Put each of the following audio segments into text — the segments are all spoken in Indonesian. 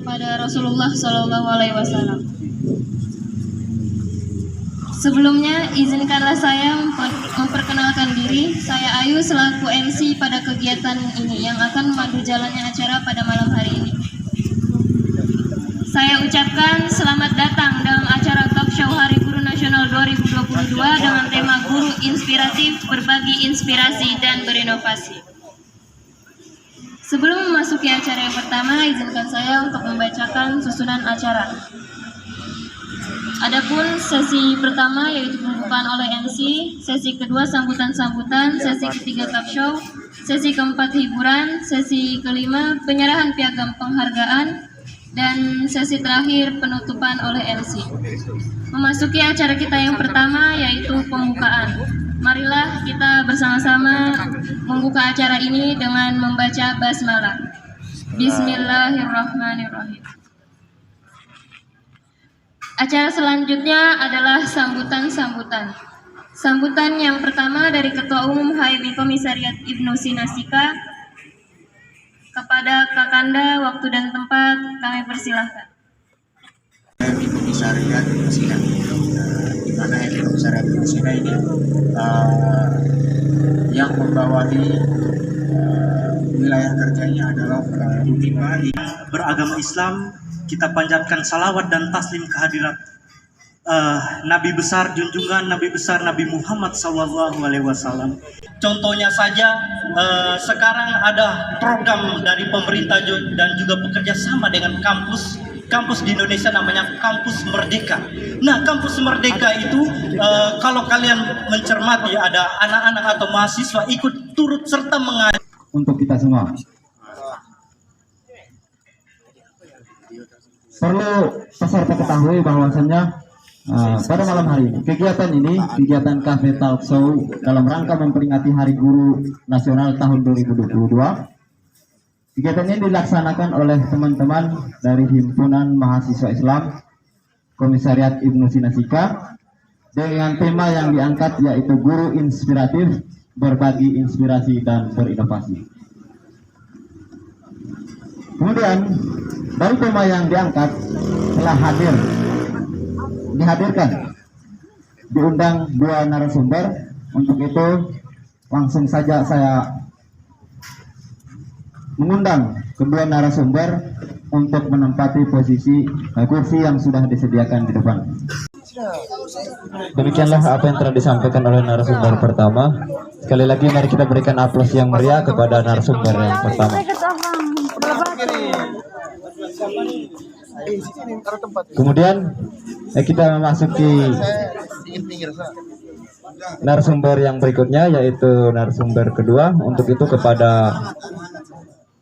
kepada Rasulullah Shallallahu Alaihi Wasallam. Sebelumnya, izinkanlah saya memperkenalkan diri. Saya Ayu selaku MC pada kegiatan ini yang akan memandu jalannya acara pada malam hari ini. Saya ucapkan selamat datang dalam acara Talk Show Hari Guru Nasional 2022 dengan tema Guru Inspiratif, Berbagi Inspirasi dan Berinovasi. Sebelum memasuki acara yang pertama, izinkan saya untuk membacakan susunan acara. Adapun sesi pertama yaitu pembukaan oleh MC, sesi kedua sambutan-sambutan, sesi ketiga talk show, sesi keempat hiburan, sesi kelima penyerahan piagam penghargaan, dan sesi terakhir penutupan oleh MC. Memasuki acara kita yang pertama yaitu pembukaan. Marilah kita bersama-sama membuka acara ini dengan membaca basmalah. Bismillahirrahmanirrahim. Acara selanjutnya adalah sambutan-sambutan. Sambutan yang pertama dari Ketua Umum HMI Komisariat Ibnu Sina Sika. Kepada Kakanda, waktu dan tempat kami persilahkan. HMI Komisariat Ibnu Sina, di mana HMI Komisariat Ibnu Sina ini yang membawahi wilayah kerjanya adalah Unima beragama Islam. Kita panjatkan salawat dan taslim kehadirat Nabi besar junjungan Nabi besar Nabi Muhammad SAW. Contohnya saja sekarang ada program dari pemerintah dan juga bekerja sama dengan kampus di Indonesia namanya Kampus Merdeka. Nah, Kampus Merdeka itu kalau kalian mencermati ada anak-anak atau mahasiswa ikut turut serta mengajar untuk kita semua. Perlu peserta ketahui bahwasannya pada malam hari ini kegiatan Cafe Talk Show dalam rangka memperingati Hari Guru Nasional tahun 2022. Kegiatan ini dilaksanakan oleh teman-teman dari Himpunan Mahasiswa Islam Komisariat Ibnu Sina Sika dengan tema yang diangkat yaitu Guru Inspiratif, Berbagi Inspirasi dan Berinovasi. Kemudian dari tema yang diangkat telah dihadirkan diundang dua narasumber. Untuk itu langsung saja saya mengundang kedua narasumber untuk menempati posisi kursi yang sudah disediakan di depan. Demikianlah apa yang telah disampaikan oleh narasumber pertama. Sekali lagi mari kita berikan aplaus yang meriah kepada narasumber yang pertama. Kemudian kita memasuki narasumber yang berikutnya yaitu narasumber kedua. Untuk itu kepada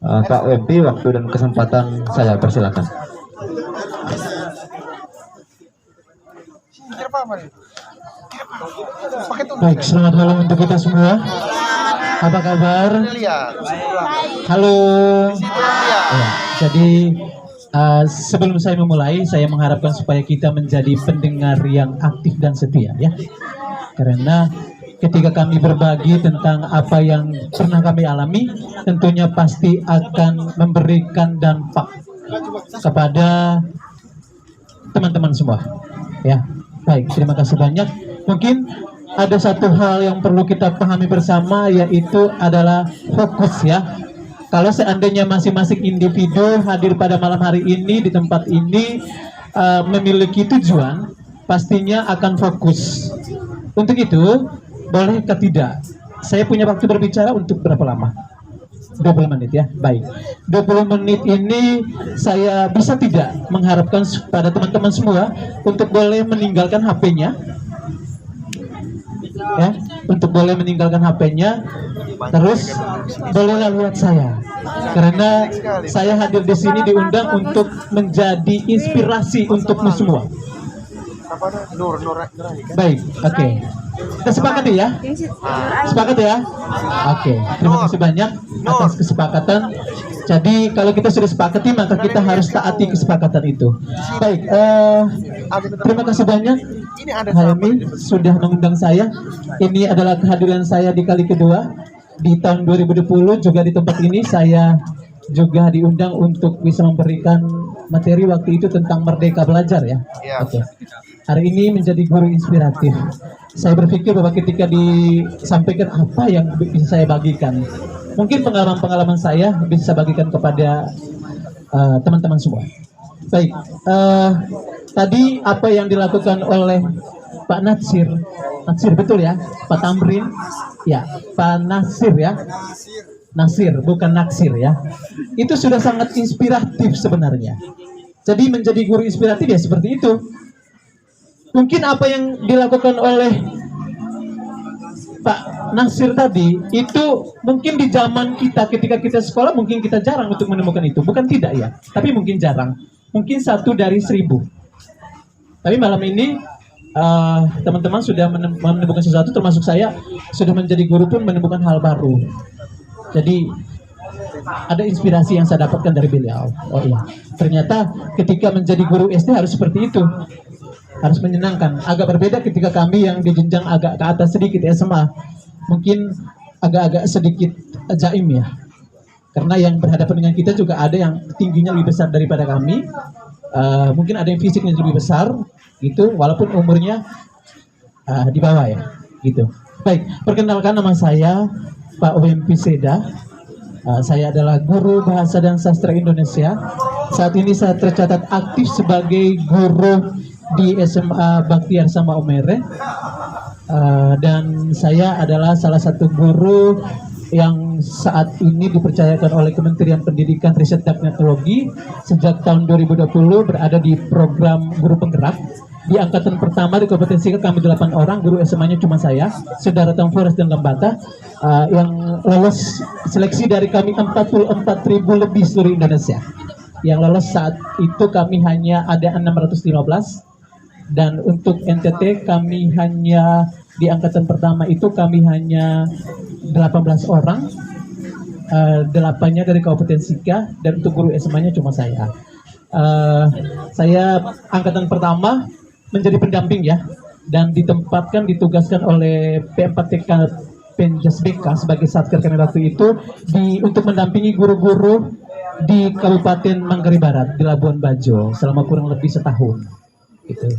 Kak Wempi, waktu dan kesempatan saya persilakan. Baik, selamat malam untuk kita semua. Apa kabar? Halo. Ya, jadi sebelum saya memulai, saya mengharapkan supaya kita menjadi pendengar yang aktif dan setia, ya. Karena ketika kami berbagi tentang apa yang pernah kami alami, tentunya pasti akan memberikan dampak kepada teman-teman semua, ya. Baik, terima kasih banyak. Mungkin ada satu hal yang perlu kita pahami bersama, yaitu adalah fokus, ya. Kalau seandainya masing-masing individu hadir pada malam hari ini di tempat ini memiliki tujuan, pastinya akan fokus. Untuk itu, boleh atau tidak, saya punya waktu berbicara untuk berapa lama? 20 menit, ya. Baik, 20 menit ini saya bisa tidak mengharapkan pada teman-teman semua untuk boleh meninggalkan HP-nya, ya, untuk boleh meninggalkan HP-nya, terus bolehlah lihat saya, karena saya hadir di sini diundang untuk menjadi inspirasi untukmu semua. Baik, oke. Kita sepakati, ya. Sepakat, ya. Oke, terima kasih banyak atas kesepakatan. Jadi kalau kita sudah sepakati, maka kita harus taati kesepakatan itu. Baik, terima kasih banyak HMI sudah mengundang saya. Ini adalah kehadiran saya di kali kedua di tahun 2020. Juga di tempat ini saya juga diundang untuk bisa memberikan materi waktu itu tentang merdeka belajar ya. Oke. Hari ini menjadi guru inspiratif. Saya berpikir bahwa ketika disampaikan apa yang bisa saya bagikan, mungkin pengalaman-pengalaman saya bisa bagikan kepada teman-teman semua. Baik, tadi apa yang dilakukan oleh Pak Natsir betul ya, Pak Tamrin, ya, Pak Nasir ya, Nasir bukan Naksir ya, itu sudah sangat inspiratif sebenarnya. Jadi menjadi guru inspiratif ya seperti itu. Mungkin apa yang dilakukan oleh Pak Nasir tadi itu mungkin di zaman kita ketika kita sekolah mungkin kita jarang untuk menemukan itu, bukan tidak ya, tapi mungkin jarang, mungkin 1 dari 1000. Tapi malam ini teman-teman sudah menemukan sesuatu, termasuk saya sudah menjadi guru pun menemukan hal baru. Jadi ada inspirasi yang saya dapatkan dari beliau. Oh iya, ternyata ketika menjadi guru SD harus seperti itu, harus menyenangkan. Agak berbeda ketika kami yang di jenjang agak ke atas sedikit SMA, mungkin agak-agak sedikit jaim ya, karena yang berhadapan dengan kita juga ada yang tingginya lebih besar daripada kami, mungkin ada yang fisiknya lebih besar gitu, walaupun umurnya di bawah ya gitu. Baik, perkenalkan, nama saya Pak Wempi Seda. Saya adalah guru bahasa dan sastra Indonesia. Saat ini saya tercatat aktif sebagai guru di SMA Baktiar Sama Omere, dan saya adalah salah satu guru yang saat ini dipercayakan oleh Kementerian Pendidikan, Riset dan Teknologi sejak tahun 2020 berada di program guru penggerak. Di angkatan pertama di Kabupaten Sika kami 8 orang, guru SMA-nya cuma saya, Saudara Tamfores dan Lembata, yang lolos seleksi dari kami 44.000 lebih seluruh Indonesia. Yang lolos saat itu kami hanya ada 615. Dan untuk NTT kami hanya di angkatan pertama itu kami hanya 18 orang, 8-nya dari Kabupaten Sika, dan untuk guru SMA-nya cuma saya. Saya angkatan pertama menjadi pendamping ya, dan ditugaskan oleh P4TK Penjas BK sebagai satker kami waktu itu untuk mendampingi guru-guru di Kabupaten Manggarai Barat di Labuan Bajo selama kurang lebih setahun. Gitu.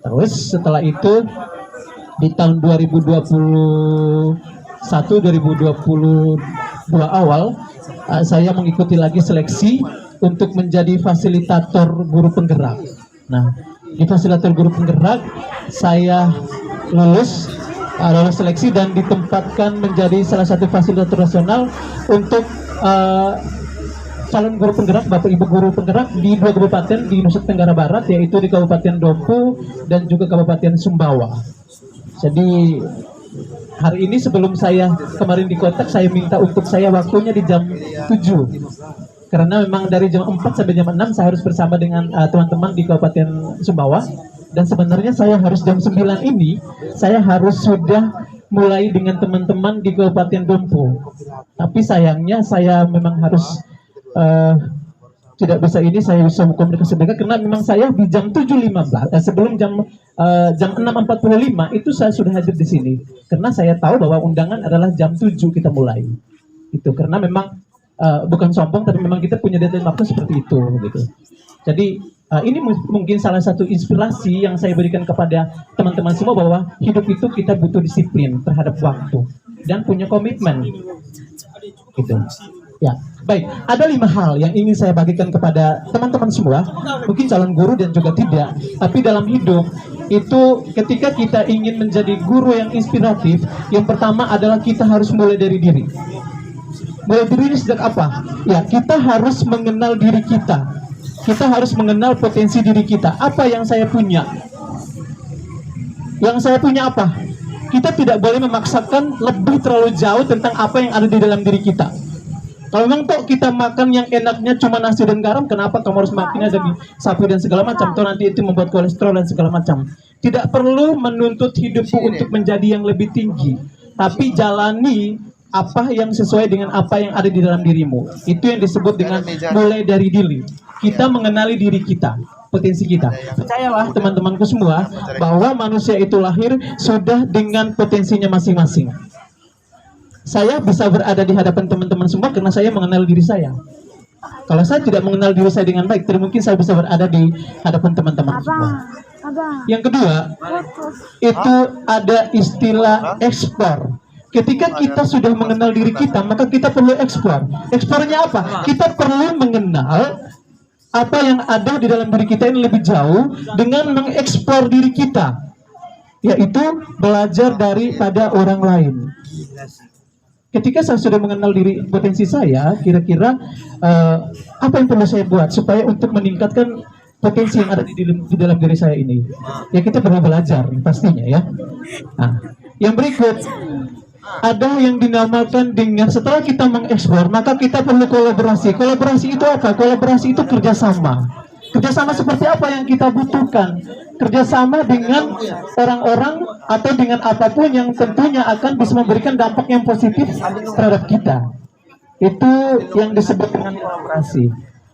Terus setelah itu di tahun 2021-2022 awal saya mengikuti lagi seleksi untuk menjadi fasilitator guru penggerak. Nah, di fasilitator guru penggerak saya lulus seleksi dan ditempatkan menjadi salah satu fasilitator nasional untuk calon guru penggerak, Bapak Ibu guru penggerak di 2 kabupaten di Nusa Tenggara Barat, yaitu di Kabupaten Dompu dan juga Kabupaten Sumbawa. Jadi hari ini sebelum saya kemarin di kotak, saya minta untuk saya waktunya di jam 7, karena memang dari jam 4 sampai jam 6 saya harus bersama dengan teman-teman di Kabupaten Sumbawa, dan sebenarnya saya harus jam 9 ini saya harus sudah mulai dengan teman-teman di Kabupaten Dompu. Tapi sayangnya saya memang harus tidak bisa ini, saya bisa komunikasi mereka karena memang saya di jam 7.15 sebelum jam 6.45 itu saya sudah hadir di sini, karena saya tahu bahwa undangan adalah jam 7 kita mulai itu, karena memang bukan sombong tapi memang kita punya deadline waktu seperti itu gitu. Jadi ini mungkin salah satu inspirasi yang saya berikan kepada teman-teman semua, bahwa hidup itu kita butuh disiplin terhadap waktu dan punya komitmen gitu. Ya, baik. Ada 5 hal yang ingin saya bagikan kepada teman-teman semua, mungkin calon guru dan juga tidak. Tapi dalam hidup itu, ketika kita ingin menjadi guru yang inspiratif, yang pertama adalah kita harus mulai dari diri. Mulai diri ini sejak apa? Ya, kita harus mengenal diri kita. Kita harus mengenal potensi diri kita. Apa yang saya punya? Yang saya punya apa? Kita tidak boleh memaksakan lebih terlalu jauh tentang apa yang ada di dalam diri kita. Kalau memang toh kita makan yang enaknya cuma nasi dan garam, kenapa kamu harus makannya daging sapi dan segala macam? Toh nanti itu membuat kolesterol dan segala macam. Tidak perlu menuntut hidupmu untuk menjadi yang lebih tinggi, tapi jalani apa yang sesuai dengan apa yang ada di dalam dirimu. Itu yang disebut dengan mulai dari diri. Kita mengenali diri kita, potensi kita. Percayalah teman-temanku semua, bahwa manusia itu lahir sudah dengan potensinya masing-masing. Saya bisa berada di hadapan teman-teman semua karena saya mengenal diri saya. Kalau saya tidak mengenal diri saya dengan baik, tidak mungkin saya bisa berada di hadapan teman-teman semua. Yang kedua, itu ada istilah ekspor. Ketika kita sudah mengenal diri kita, maka kita perlu ekspor. Ekspornya apa? Kita perlu mengenal apa yang ada di dalam diri kita ini lebih jauh dengan mengekspor diri kita, yaitu belajar daripada orang lain. Ketika saya sudah mengenal diri potensi saya, kira-kira apa yang perlu saya buat supaya untuk meningkatkan potensi yang ada di dalam diri saya ini? Ya kita perlu belajar pastinya ya. Nah, yang berikut ada yang dinamakan dengan setelah kita mengekspor, maka kita perlu kolaborasi. Kolaborasi itu apa? Kolaborasi itu kerjasama. Kerjasama seperti apa yang kita butuhkan? Kerjasama dengan orang-orang atau dengan apapun yang tentunya akan bisa memberikan dampak yang positif terhadap kita. Itu yang disebut dengan kolaborasi.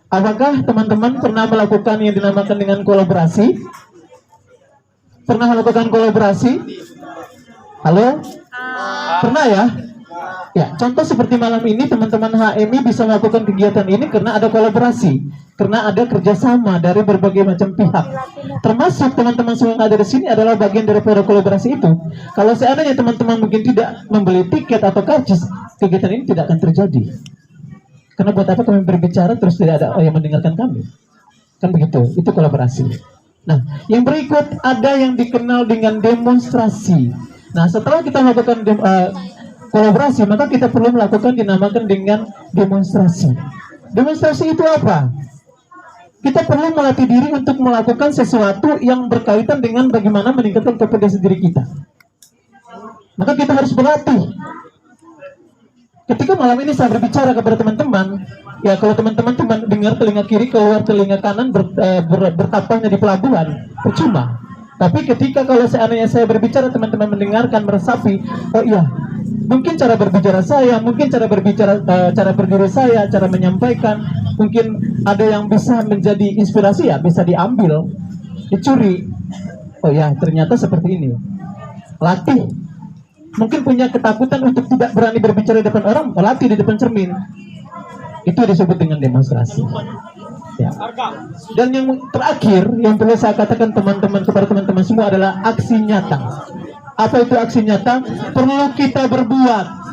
Apakah teman-teman pernah melakukan yang dinamakan dengan kolaborasi? Pernah melakukan kolaborasi? Halo? Pernah ya? Ya, contoh seperti malam ini teman-teman HMI bisa melakukan kegiatan ini karena ada kolaborasi, karena ada kerjasama dari berbagai macam pihak. Termasuk teman-teman semua yang ada di sini adalah bagian daripada kolaborasi itu. Kalau seandainya teman-teman mungkin tidak membeli tiket atau karcis, kegiatan ini tidak akan terjadi. Karena buat apa kami berbicara terus tidak ada yang mendengarkan kami? Kan begitu, itu kolaborasi. Nah, yang berikut ada yang dikenal dengan demonstrasi. Nah, setelah kita melakukan kolaborasi, maka kita perlu melakukan dinamakan dengan demonstrasi. Demonstrasi itu apa? Kita perlu melatih diri untuk melakukan sesuatu yang berkaitan dengan bagaimana meningkatkan kompetensi diri kita. Maka kita harus berlatih. Ketika malam ini saya berbicara kepada teman-teman, ya kalau teman-teman dengar telinga kiri keluar telinga kanan bertapahnya di pelabuhan, percuma. Tapi ketika kalau seandainya saya berbicara, teman-teman mendengarkan, meresapi, oh iya, mungkin cara berbicara saya, mungkin cara berbicara, cara berdiri saya, cara menyampaikan, mungkin ada yang bisa menjadi inspirasi ya, bisa diambil, dicuri. Oh ya, ternyata seperti ini. Latih. Mungkin punya ketakutan untuk tidak berani berbicara di depan orang, latih di depan cermin. Itu disebut dengan demonstrasi. Ya. Dan yang terakhir yang perlu saya katakan teman-teman kepada teman-teman semua adalah aksi nyata. Apa itu aksi nyata? Perlu kita berbuat.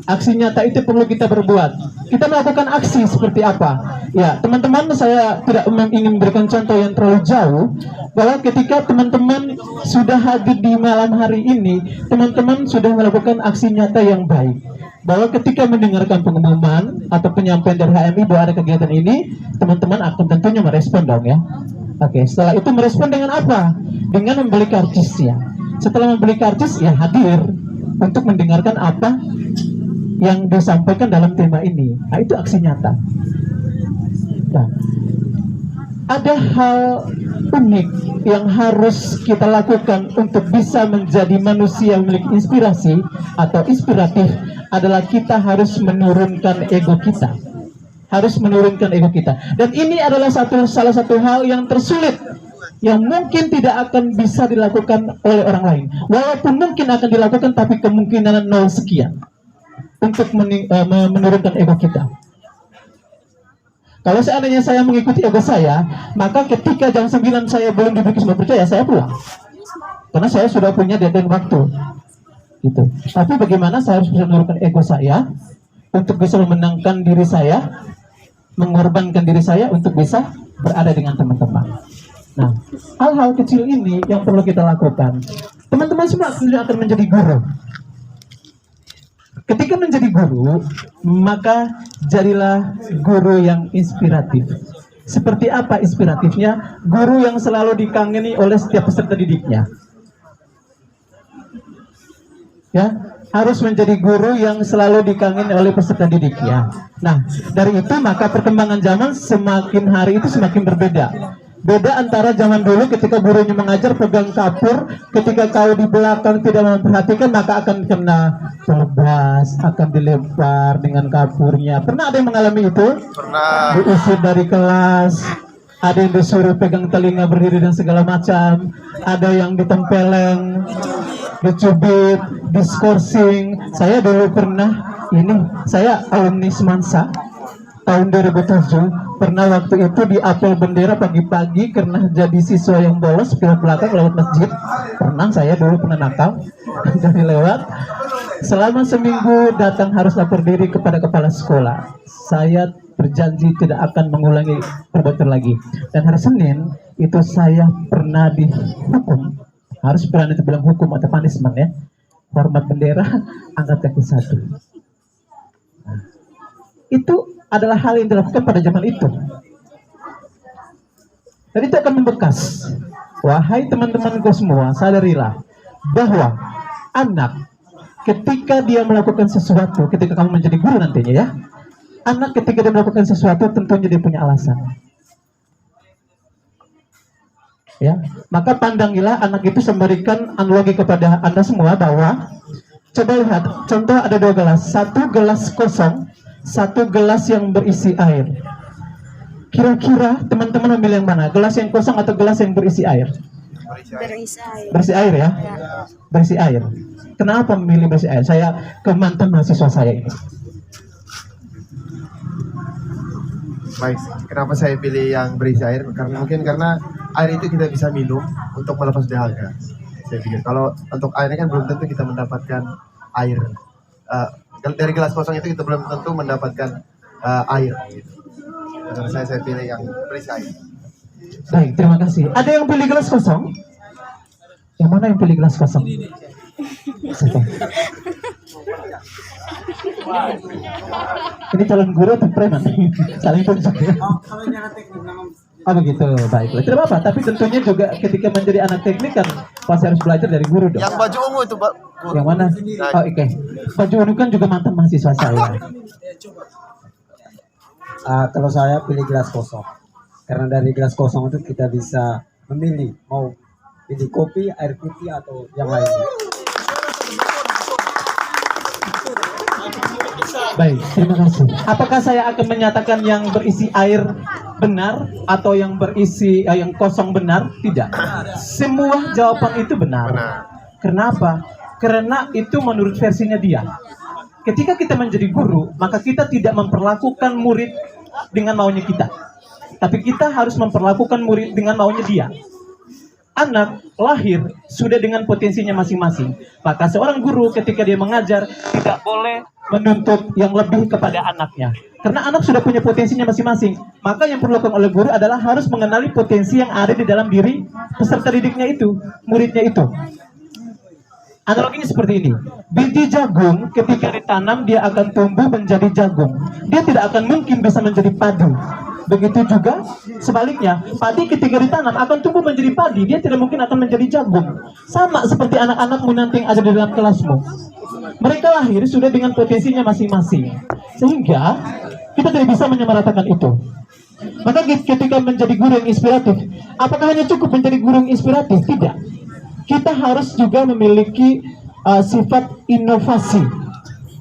Aksi nyata itu perlu kita berbuat. Kita melakukan aksi seperti apa? Ya, teman-teman, saya tidak ingin memberikan contoh yang terlalu jauh, bahwa ketika teman-teman sudah hadir di malam hari ini, teman-teman sudah melakukan aksi nyata yang baik. Bahwa ketika mendengarkan pengumuman atau penyampaian dari HMI bahwa ada kegiatan ini, teman-teman akan tentunya merespon dong ya. Oke, setelah itu merespon dengan apa? Dengan membeli karcisnya. Setelah membeli karcis, ya hadir untuk mendengarkan apa yang disampaikan dalam tema ini. Nah, itu aksi nyata. Nah, ada hal unik yang harus kita lakukan untuk bisa menjadi manusia yang memiliki inspirasi atau inspiratif, adalah kita harus menurunkan ego kita. Harus menurunkan ego kita. Dan ini adalah salah satu hal yang tersulit, yang mungkin tidak akan bisa dilakukan oleh orang lain. Walaupun mungkin akan dilakukan, tapi kemungkinan 0 sekian untuk menurunkan ego kita. Kalau seandainya saya mengikuti ego saya, maka ketika jam 9 saya belum diberi semua percaya, saya pulang. Karena saya sudah punya deadline waktu. Gitu. Tapi bagaimana saya harus bisa menurunkan ego saya untuk bisa memenangkan diri saya, mengorbankan diri saya untuk bisa berada dengan teman-teman. Nah, hal-hal kecil ini yang perlu kita lakukan. Teman-teman semua akan menjadi guru. Ketika menjadi guru, maka jadilah guru yang inspiratif. Seperti apa inspiratifnya? Guru yang selalu dikangeni oleh setiap peserta didiknya. Ya, harus menjadi guru yang selalu dikangeni oleh peserta didiknya. Nah, dari itu maka perkembangan zaman semakin hari itu semakin berbeda. Beda antara zaman dulu ketika gurunya mengajar pegang kapur, ketika kau di belakang tidak memperhatikan maka akan kena pelebas, akan dilempar dengan kapurnya. Pernah ada yang mengalami itu? Pernah. Diusir dari kelas, ada yang disuruh pegang telinga berdiri dan segala macam, ada yang ditempeleng, dicubit, diskorsing. Saya dulu pernah, saya alumni Semansa, tahun 2007 pernah waktu itu di apel bendera pagi-pagi karena jadi siswa yang bolos ke belakang lewat masjid. Pernah, saya dulu pernah nakal jadi lewat. Selama seminggu datang harus lapor diri kepada kepala sekolah. Saya berjanji tidak akan mengulangi perbuatan lagi. Dan hari Senin itu saya pernah dihukum, harus berani bilang hukum atau punishment ya, hormat bendera, angkat kaki 1. Nah, itu adalah hal yang dilakukan pada zaman itu. Dan itu akan membekas. Wahai teman-temanku semua, sadarilah bahwa anak ketika dia melakukan sesuatu, ketika kamu menjadi guru nantinya ya, anak ketika dia melakukan sesuatu tentunya dia punya alasan. Ya, maka pandangilah anak itu memberikan analogi kepada Anda semua bahwa coba lihat, contoh ada 2 gelas, 1 gelas kosong, 1 gelas yang berisi air. Kira-kira teman-teman memilih yang mana? Gelas yang kosong atau gelas yang berisi air? Berisi air. Berisi air ya? Berisi air. Kenapa memilih berisi air? Saya ke mantan mahasiswa saya ini. Baik, kenapa saya pilih yang berisi air? Karena air itu kita bisa minum untuk melepas dahaga. Saya pikir kalau untuk airnya kan belum tentu kita mendapatkan air. Dari gelas kosong itu kita belum tentu mendapatkan air. Menurut saya pilih yang berisi air. Baik, terima kasih. Ada yang pilih gelas kosong? Yang mana yang pilih gelas kosong? Siapa? Ini calon guru atau preman? Saling tunjuk ya. Oh begitu, baiklah. Tidak apa-apa, tapi tentunya juga ketika menjadi anak teknik kan pasti harus belajar dari guru dong. Yang baju ungu itu, Pak. Yang mana? Oh oke. Baju ungu kan juga mantan mahasiswa saya. Kalau saya pilih gelas kosong, karena dari gelas kosong itu kita bisa memilih mau pilih kopi, air putih atau yang lainnya. Baik, terima kasih. Apakah saya akan menyatakan yang berisi air benar atau yang berisi yang kosong benar? Tidak. Semua jawaban itu benar. Kenapa? Karena itu menurut versinya dia. Ketika kita menjadi guru, maka kita tidak memperlakukan murid dengan maunya kita, tapi kita harus memperlakukan murid dengan maunya dia. Anak lahir sudah dengan potensinya masing-masing, maka seorang guru ketika dia mengajar tidak boleh menuntut yang lebih kepada anaknya, karena anak sudah punya potensinya masing-masing. Maka yang perlu dilakukan oleh guru adalah harus mengenali potensi yang ada di dalam diri peserta didiknya itu, muridnya itu. Analoginya seperti ini, biji jagung ketika ditanam dia akan tumbuh menjadi jagung, dia tidak akan mungkin bisa menjadi padi. Begitu juga sebaliknya, padi ketika ditanam akan tumbuh menjadi padi, dia tidak mungkin akan menjadi jagung. Sama seperti anak-anakmu nanti yang ada di dalam kelasmu, mereka lahir sudah dengan potensinya masing-masing, sehingga kita tidak bisa menyamaratakan itu. Maka ketika menjadi guru yang inspiratif, apakah hanya cukup menjadi guru yang inspiratif? Tidak. Kita harus juga memiliki sifat inovasi.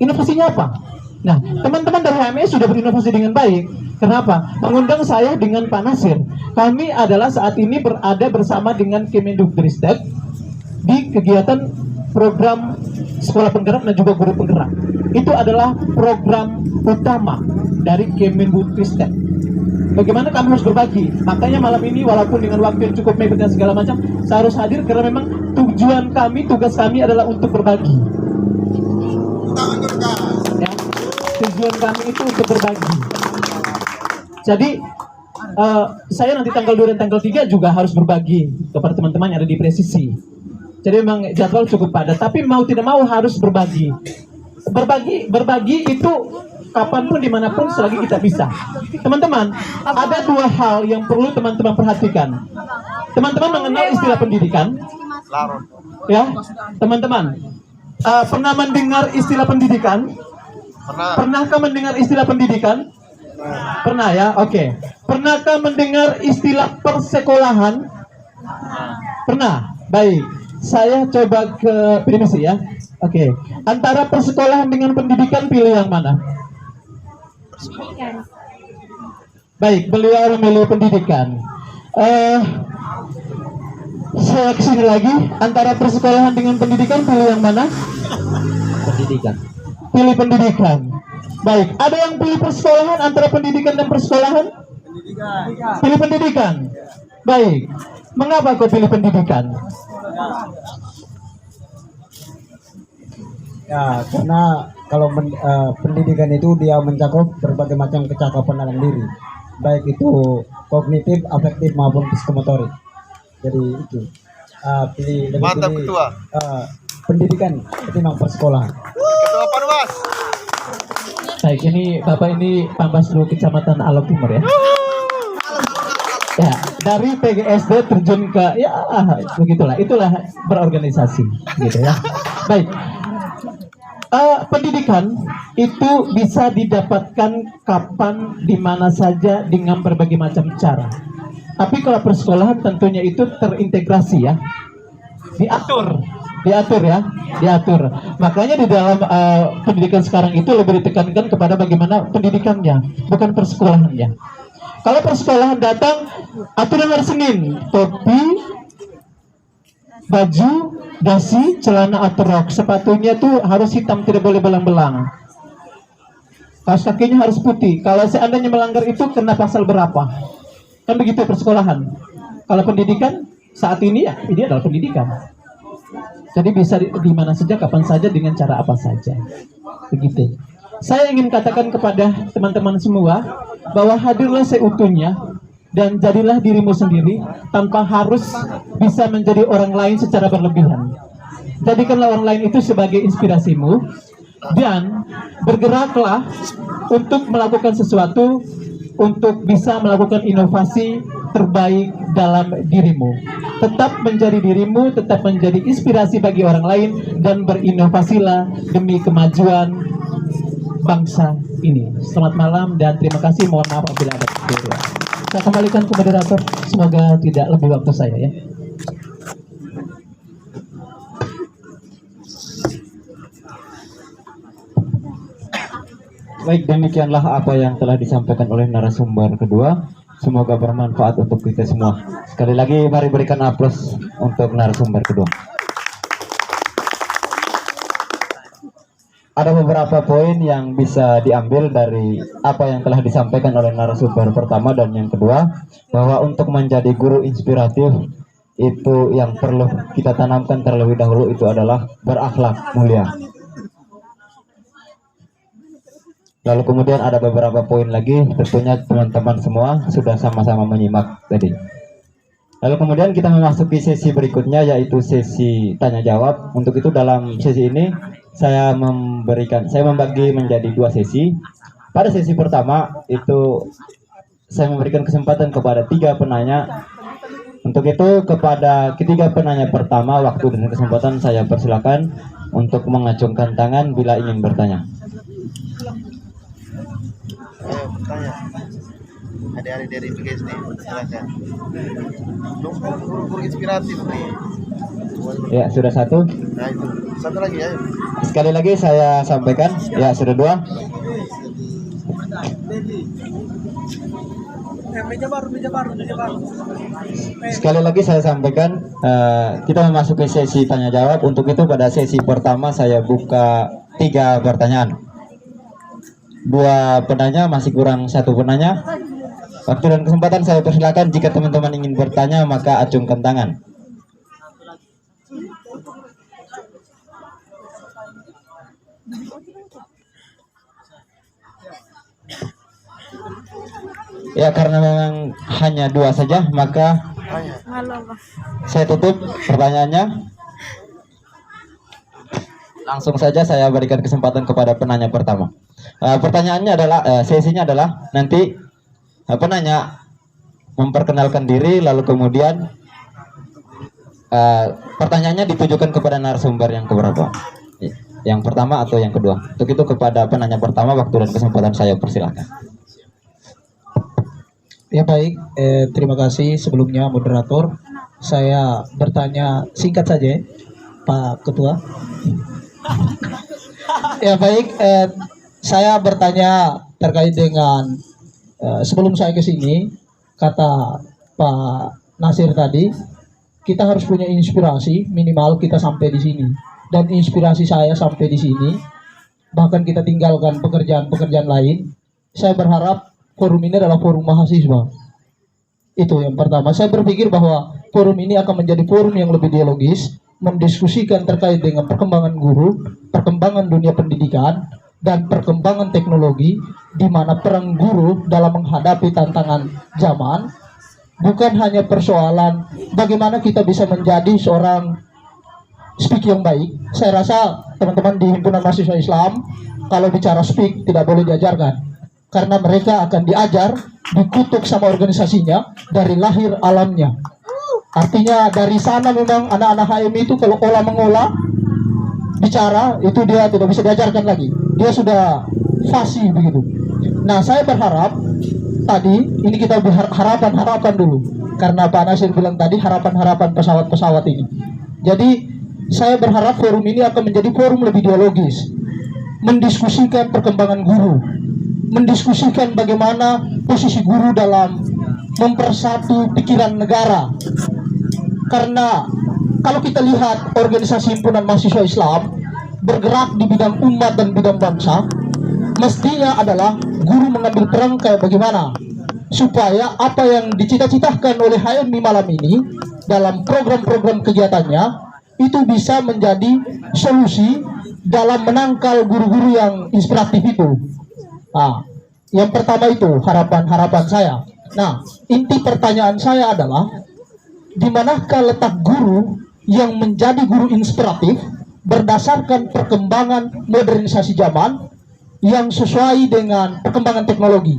Inovasinya apa? Nah, teman-teman dari HMS sudah berinovasi dengan baik. Kenapa? Mengundang saya dengan Pak Nasir. Kami adalah saat ini berada bersama dengan Kemendikbudristek di kegiatan program sekolah penggerak dan juga guru penggerak. Itu adalah program utama dari Kemendikbudristek. Bagaimana kami harus berbagi. Makanya malam ini walaupun dengan waktu yang cukup mepet dan segala macam, saya harus hadir karena memang tujuan kami, tugas kami adalah untuk berbagi. Ya, tujuan kami itu untuk berbagi. Jadi saya nanti tanggal 2 dan tanggal 3 juga harus berbagi kepada teman-teman yang ada di presisi. Jadi memang jadwal cukup padat, tapi mau tidak mau harus berbagi. Berbagi itu kapanpun, dimanapun, selagi kita bisa. Teman-teman, ada 2 hal yang perlu teman-teman perhatikan. Teman-teman mengenal istilah pendidikan? Ya, teman-teman, pernah mendengar istilah pendidikan? Pernahkah mendengar istilah pendidikan? Pernah ya, oke. Pernahkah mendengar istilah persekolahan? Pernah, baik. Saya coba ke primisi ya. Oke, antara persekolahan dengan pendidikan pilih yang mana? Baik, beliau memilih pendidikan. Saya kesini lagi, antara persekolahan dengan pendidikan pilih yang mana? Pendidikan. Pilih pendidikan. Baik, ada yang pilih persekolahan antara pendidikan dan persekolahan? Pilih pendidikan. Baik. Mengapa kau pilih pendidikan? Ya, karena kalau pendidikan itu dia mencakup berbagai macam kecakapan dalam diri, baik itu kognitif, afektif maupun psikomotorik. Jadi itu lebih Mantap, pilih, Ketua. pendidikan ketimbang persekolahan. Ketua Panwas. Baik, ini Bapak ini Pambaslu Kecamatan Alok Timur ya. Ya, dari PGSD terjun ke ya begitulah, itulah berorganisasi gitu ya. Baik. Pendidikan itu bisa didapatkan kapan, di mana saja, dengan berbagai macam cara. Tapi kalau persekolahan tentunya itu terintegrasi ya, diatur ya, diatur. Makanya di dalam pendidikan sekarang itu lebih ditekankan kepada bagaimana pendidikannya, bukan persekolahannya. Kalau persekolahan datang, aturan hari Senin, topi, baju, dasi, celana atau rok, sepatunya tuh harus hitam, tidak boleh belang-belang. Kaos kakinya harus putih. Kalau seandainya melanggar itu kena pasal berapa? Kan begitu persekolahan. Kalau pendidikan saat ini ya, ini adalah pendidikan. Jadi bisa di mana saja, kapan saja, dengan cara apa saja. Begitu. Saya ingin katakan kepada teman-teman semua bahwa hadirlah seutuhnya dan jadilah dirimu sendiri tanpa harus bisa menjadi orang lain secara berlebihan. Jadikanlah orang lain itu sebagai inspirasimu dan bergeraklah untuk melakukan sesuatu, untuk bisa melakukan inovasi terbaik dalam dirimu. Tetap menjadi dirimu, tetap menjadi inspirasi bagi orang lain, dan berinovasilah demi kemajuan bangsa ini. Selamat malam dan terima kasih. Mohon maaf apabila ada kekeliruan. Saya kembalikan ke moderator. Semoga tidak lebih waktu saya ya. Baik, demikianlah apa yang telah disampaikan oleh narasumber kedua. Semoga bermanfaat untuk kita semua. Sekali lagi mari berikan aplaus untuk narasumber kedua. Ada beberapa poin yang bisa diambil dari apa yang telah disampaikan oleh narasumber pertama dan yang kedua, bahwa untuk menjadi guru inspiratif itu yang perlu kita tanamkan terlebih dahulu itu adalah berakhlak mulia. Lalu kemudian ada beberapa poin lagi, tentunya teman-teman semua sudah sama-sama menyimak tadi. Lalu kemudian kita memasuki sesi berikutnya, yaitu sesi tanya jawab. Untuk itu dalam sesi ini saya membagi menjadi dua sesi. Pada sesi pertama itu saya memberikan kesempatan kepada 3 penanya. Untuk itu kepada ketiga penanya pertama, waktu dan kesempatan saya persilakan untuk mengacungkan tangan bila ingin bertanya. Ayo bertanya. Adik-adik dari PGSD, silakan. Guru inspiratif nih. Ya, sudah satu. Nah itu, satu lagi ayo. Sekali lagi saya sampaikan, ya sudah 2. Sekali lagi saya sampaikan, kita memasuki sesi tanya jawab. Untuk itu pada sesi pertama saya buka 3 pertanyaan. 2 penanya, masih kurang 1 penanya. Waktu dan kesempatan saya persilakan, jika teman-teman ingin bertanya maka acungkan tangan. Ya, karena memang hanya 2 saja, maka saya tutup pertanyaannya. Langsung saja saya berikan kesempatan kepada penanya pertama. Pertanyaannya adalah, sesinya adalah nanti penanya memperkenalkan diri, lalu kemudian pertanyaannya ditujukan kepada narasumber yang keberapa, yang pertama atau yang kedua. Untuk itu kepada penanya pertama, waktu dan kesempatan saya persilakan. Ya baik, terima kasih sebelumnya moderator. Saya bertanya singkat saja, Pak Ketua. Ya baik, saya bertanya terkait dengan sebelum saya ke sini, kata Pak Nasir tadi, kita harus punya inspirasi, minimal kita sampai di sini. Dan inspirasi saya sampai di sini bahkan kita tinggalkan pekerjaan-pekerjaan lain. Saya berharap forum ini adalah forum mahasiswa. Itu yang pertama. Saya berpikir bahwa forum ini akan menjadi forum yang lebih dialogis, mendiskusikan terkait dengan perkembangan guru, perkembangan dunia pendidikan, dan perkembangan teknologi, di mana peran guru dalam menghadapi tantangan zaman bukan hanya persoalan bagaimana kita bisa menjadi seorang speak yang baik. Saya rasa teman-teman di Himpunan Mahasiswa Islam kalau bicara speak tidak boleh diajarkan, karena mereka akan diajar, dikutuk sama organisasinya dari lahir alamnya. Artinya dari sana memang anak-anak HMI itu kalau mengolah bicara itu dia tidak bisa diajarkan lagi, dia sudah fasih begitu. Nah, saya berharap tadi ini kita harapan dulu, karena Pak Nasir bilang tadi harapan pesawat-pesawat ini. Jadi saya berharap forum ini akan menjadi forum lebih dialogis, mendiskusikan perkembangan guru, mendiskusikan bagaimana posisi guru dalam mempersatu pikiran negara. Karena kalau kita lihat organisasi Himpunan Mahasiswa Islam bergerak di bidang umat dan bidang bangsa, mestinya adalah guru mengambil peran kayak bagaimana supaya apa yang dicita-citakan oleh HMI malam ini dalam program-program kegiatannya itu bisa menjadi solusi dalam menangkal guru-guru yang inspiratif itu. Nah, yang pertama itu harapan saya. Nah, inti pertanyaan saya adalah di manakah letak guru yang menjadi guru inspiratif berdasarkan perkembangan modernisasi zaman yang sesuai dengan perkembangan teknologi.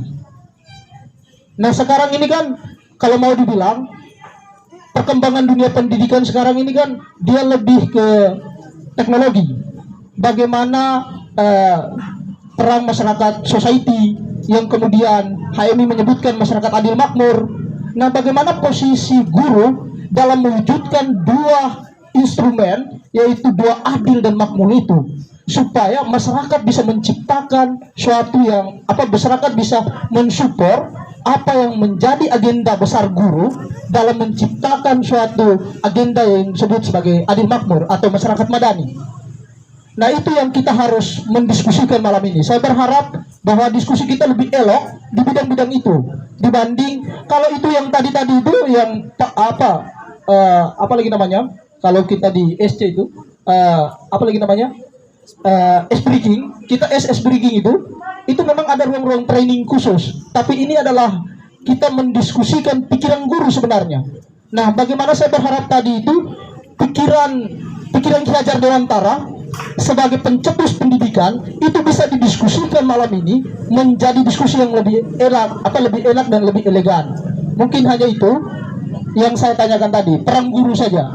Nah, sekarang ini kan kalau mau dibilang perkembangan dunia pendidikan sekarang ini kan dia lebih ke teknologi. Bagaimana perang masyarakat society yang kemudian HMI menyebutkan masyarakat adil makmur. Nah, bagaimana posisi guru dalam mewujudkan dua instrumen, yaitu dua adil dan makmur itu, supaya masyarakat bisa menciptakan suatu yang masyarakat bisa mensupport apa yang menjadi agenda besar guru dalam menciptakan suatu agenda yang disebut sebagai adil makmur atau masyarakat madani. Nah, itu yang kita harus mendiskusikan malam ini. Saya berharap bahwa diskusi kita lebih elok di bidang-bidang itu dibanding kalau itu yang tadi itu yang apa lagi namanya, kalau kita di SC itu apa lagi namanya, S-Breaking, kita S-Breaking itu memang ada ruang-ruang training khusus, tapi ini adalah kita mendiskusikan pikiran guru sebenarnya. Nah, bagaimana saya berharap tadi itu pikiran Ki Hajar Dewantara sebagai pencetus pendidikan itu bisa didiskusikan malam ini menjadi diskusi yang lebih enak dan lebih elegan. Mungkin hanya itu yang saya tanyakan tadi, peran guru saja.